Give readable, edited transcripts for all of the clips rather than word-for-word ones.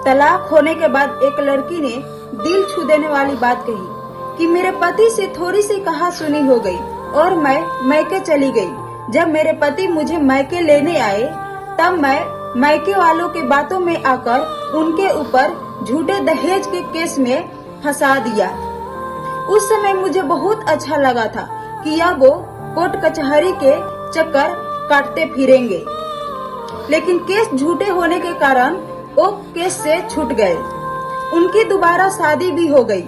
तलाक होने के बाद एक लड़की ने दिल छू देने वाली बात कही कि मेरे पति से थोड़ी सी कहा सुनी हो गई और मैं मैके चली गई। जब मेरे पति मुझे मैके लेने आए तब मैं मैके वालों के बातों में आकर उनके ऊपर झूठे दहेज के केस में फंसा दिया। उस समय मुझे बहुत अच्छा लगा था कि अब वो कोर्ट कचहरी के चक्कर काटते फिरेंगे, लेकिन केस झूठे होने के कारण वो केस से छूट गए। उनकी दोबारा शादी भी हो गई।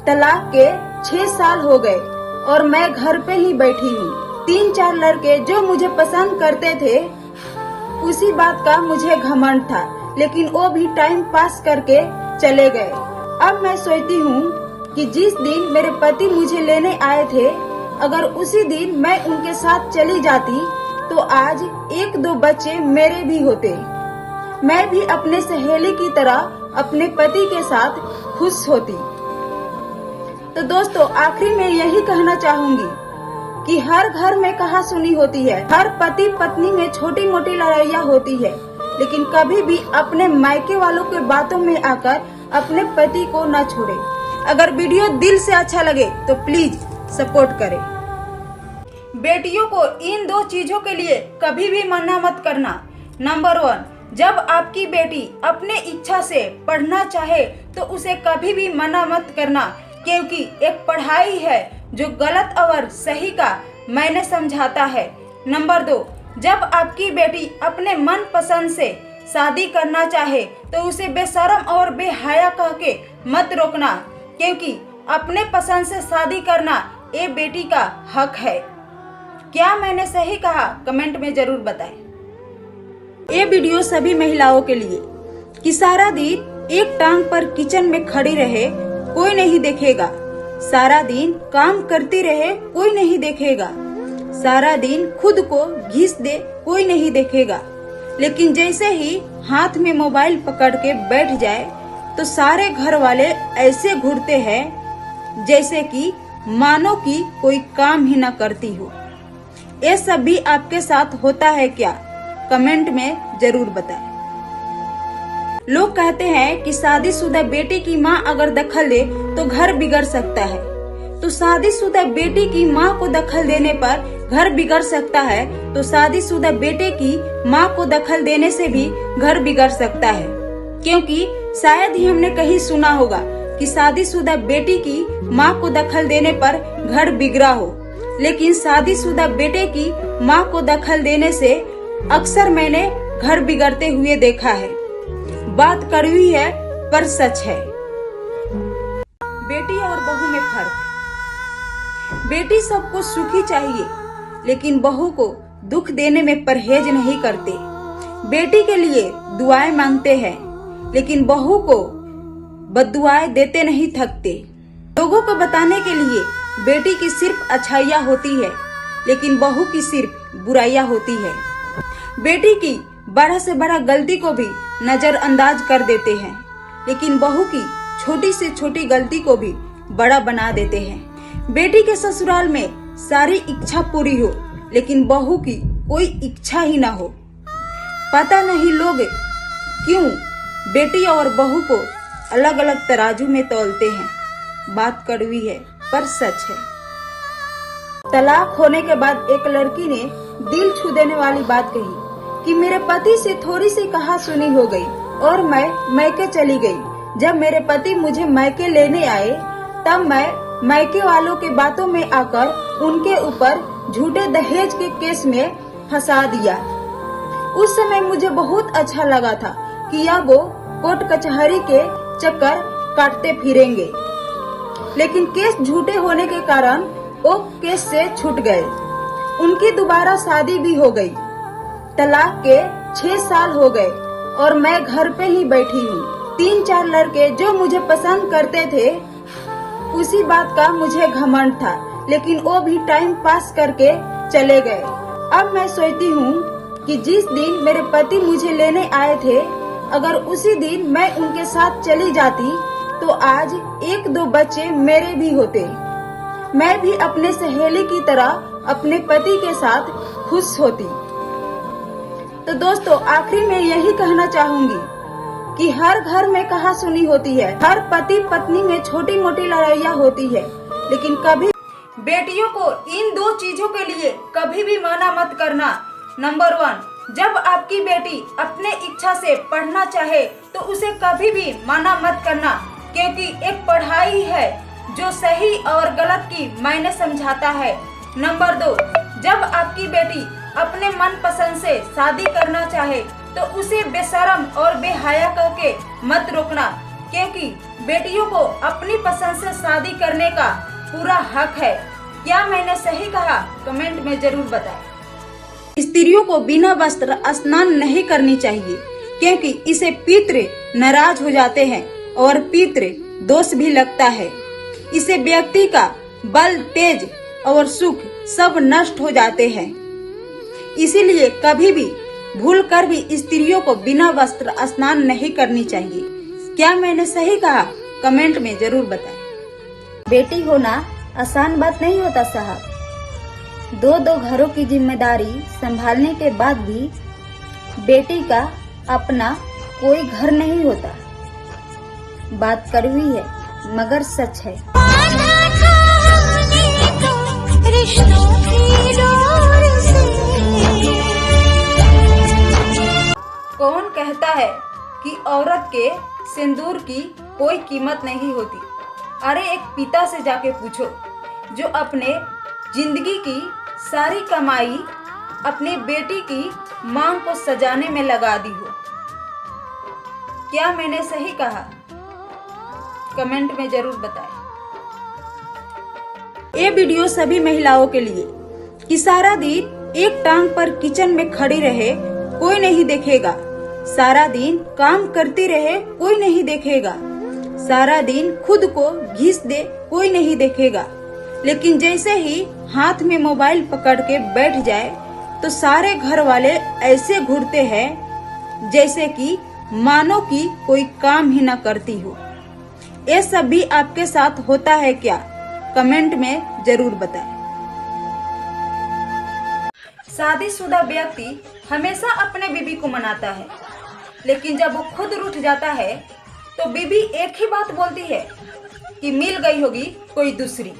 तलाक के 6 साल हो गए और मैं घर पे ही बैठी हूँ। 3-4 लड़के जो मुझे पसंद करते थे उसी बात का मुझे घमंड था, लेकिन वो भी टाइम पास करके चले गए। अब मैं सोचती हूँ कि जिस दिन मेरे पति मुझे लेने आए थे, अगर उसी दिन मैं उनके साथ चली जाती तो आज 1-2 बच्चे मेरे भी होते। मैं भी अपने सहेली की तरह अपने पति के साथ खुश होती। तो दोस्तों, आखिरी में यही कहना चाहूंगी कि हर घर में कहा सुनी होती है, हर पति पत्नी में छोटी मोटी लड़ाइयाँ होती है, लेकिन कभी भी अपने मायके वालों के बातों में आकर अपने पति को न छोड़े। अगर वीडियो दिल से अच्छा लगे तो प्लीज सपोर्ट करें। बेटियों को इन 2 चीजों के लिए कभी भी मना मत करना। नंबर 1, जब आपकी बेटी अपने इच्छा से पढ़ना चाहे तो उसे कभी भी मना मत करना, क्योंकि एक पढ़ाई है जो गलत और सही का मैंने समझाता है। नंबर 2, जब आपकी बेटी अपने मन पसंद से शादी करना चाहे तो उसे बेशरम और बेहया कह के मत रोकना, क्योंकि अपने पसंद से शादी करना ये बेटी का हक है। क्या मैंने सही कहा? कमेंट में जरूर बताएं। ये वीडियो सभी महिलाओं के लिए कि सारा दिन एक टांग पर किचन में खड़ी रहे कोई नहीं देखेगा, सारा दिन काम करती रहे कोई नहीं देखेगा, सारा दिन खुद को घिस दे कोई नहीं देखेगा, लेकिन जैसे ही हाथ में मोबाइल पकड़ के बैठ जाए तो सारे घर वाले ऐसे घूरते हैं जैसे कि मानो कि कोई काम ही न करती हो। ये सब भी आपके साथ होता है क्या? कमेंट में जरूर बताएं। लोग कहते हैं कि शादीशुदा बेटी की माँ अगर दखल दे तो घर बिगड़ सकता है, तो शादीशुदा बेटी की माँ को दखल देने पर घर बिगड़ सकता है, तो शादीशुदा बेटे की माँ को दखल देने से भी घर बिगड़ सकता है। क्योंकि शायद ही हमने कहीं सुना होगा कि शादीशुदा बेटी की माँ को दखल देने पर घर बिगड़ा हो, लेकिन शादीशुदा बेटे की माँ को दखल देने से अक्सर मैंने घर बिगड़ते हुए देखा है। बात कड़वी है पर सच है। बेटी और बहू में फर्क। बेटी सबको सुखी चाहिए, लेकिन बहू को दुख देने में परहेज नहीं करते। बेटी के लिए दुआएं मांगते हैं, लेकिन बहू को बद्दुआएं देते नहीं थकते। लोगों को बताने के लिए बेटी की सिर्फ अच्छाइयाँ होती है, लेकिन बहू की सिर्फ बुराइयाँ होती है। बेटी की बड़ा से बड़ा गलती को भी नजरअंदाज कर देते हैं, लेकिन बहू की छोटी से छोटी गलती को भी बड़ा बना देते हैं। बेटी के ससुराल में सारी इच्छा पूरी हो, लेकिन बहू की कोई इच्छा ही ना हो। पता नहीं लोग क्यों बेटी और बहू को अलग अलग तराजू में तौलते हैं। बात कड़वी है पर सच है। तलाक होने के बाद एक लड़की ने दिल छू देने वाली बात कही कि मेरे पति से थोड़ी सी कहा सुनी हो गई और मैं मैके चली गई। जब मेरे पति मुझे मैके लेने आए तब मैं मैके वालों के बातों में आकर उनके ऊपर झूठे दहेज के केस में फंसा दिया। उस समय मुझे बहुत अच्छा लगा था कि अब वो कोर्ट कचहरी के चक्कर काटते फिरेंगे, लेकिन केस झूठे होने के कारण वो केस से छूट गए। उनकी दोबारा शादी भी हो गई। तलाक के 6 साल हो गए और मैं घर पे ही बैठी हूँ। 3-4 लड़के जो मुझे पसंद करते थे उसी बात का मुझे घमंड था, लेकिन वो भी टाइम पास करके चले गए। अब मैं सोचती हूँ कि जिस दिन मेरे पति मुझे लेने आए थे, अगर उसी दिन मैं उनके साथ चली जाती तो आज 1-2 बच्चे मेरे भी होते। मैं भी अपने सहेली की तरह अपने पति के साथ खुश होती। तो दोस्तों, आखिरी में यही कहना चाहूंगी कि हर घर में कहासुनी होती है, हर पति पत्नी में छोटी मोटी लड़ाइयाँ होती है, लेकिन कभी बेटियों को इन 2 चीजों के लिए कभी भी मना मत करना। नंबर 1, जब आपकी बेटी अपने इच्छा से पढ़ना चाहे तो उसे कभी भी मना मत करना, क्योंकि एक पढ़ाई है जो सही और गलत की मायने समझाता है। नंबर 2, जब आपकी बेटी अपने मन पसंद से शादी करना चाहे तो उसे बेशरम और बेहया करके मत रोकना, क्योंकि बेटियों को अपनी पसंद से शादी करने का पूरा हक है। क्या मैंने सही कहा? कमेंट में जरूर बताएं। स्त्रियों को बिना वस्त्र स्नान नहीं करनी चाहिए, क्योंकि इसे पितृ नाराज हो जाते हैं और पितृ दोष भी लगता है। इसे व्यक्ति का बल, तेज और सुख सब नष्ट हो जाते हैं। इसीलिए कभी भी भूल कर भी स्त्रियों को बिना वस्त्र स्नान नहीं करनी चाहिए। क्या मैंने सही कहा? कमेंट में जरूर बताएं। बेटी होना आसान बात नहीं होता साहब। 2 घरों की जिम्मेदारी संभालने के बाद भी बेटी का अपना कोई घर नहीं होता। बात कड़वी है मगर सच है। कौन कहता है कि औरत के सिंदूर की कोई कीमत नहीं होती? अरे एक पिता से जाके पूछो जो अपने जिंदगी की सारी कमाई अपनी बेटी की मांग को सजाने में लगा दी हो। क्या मैंने सही कहा? कमेंट में जरूर बताएं। ये वीडियो सभी महिलाओं के लिए कि सारा दिन एक टांग पर किचन में खड़ी रहे कोई नहीं देखेगा, सारा दिन काम करती रहे कोई नहीं देखेगा, सारा दिन खुद को घिस दे कोई नहीं देखेगा, लेकिन जैसे ही हाथ में मोबाइल पकड़ के बैठ जाए तो सारे घर वाले ऐसे घूरते हैं जैसे कि मानो कि कोई काम ही न करती हो। ये सब भी आपके साथ होता है क्या? कमेंट में जरूर बताएं। शादीशुदा व्यक्ति हमेशा अपने बीवी को मनाता है, लेकिन जब वो खुद रूठ जाता है तो बीवी एक ही बात बोलती है कि मिल गई होगी कोई दूसरी।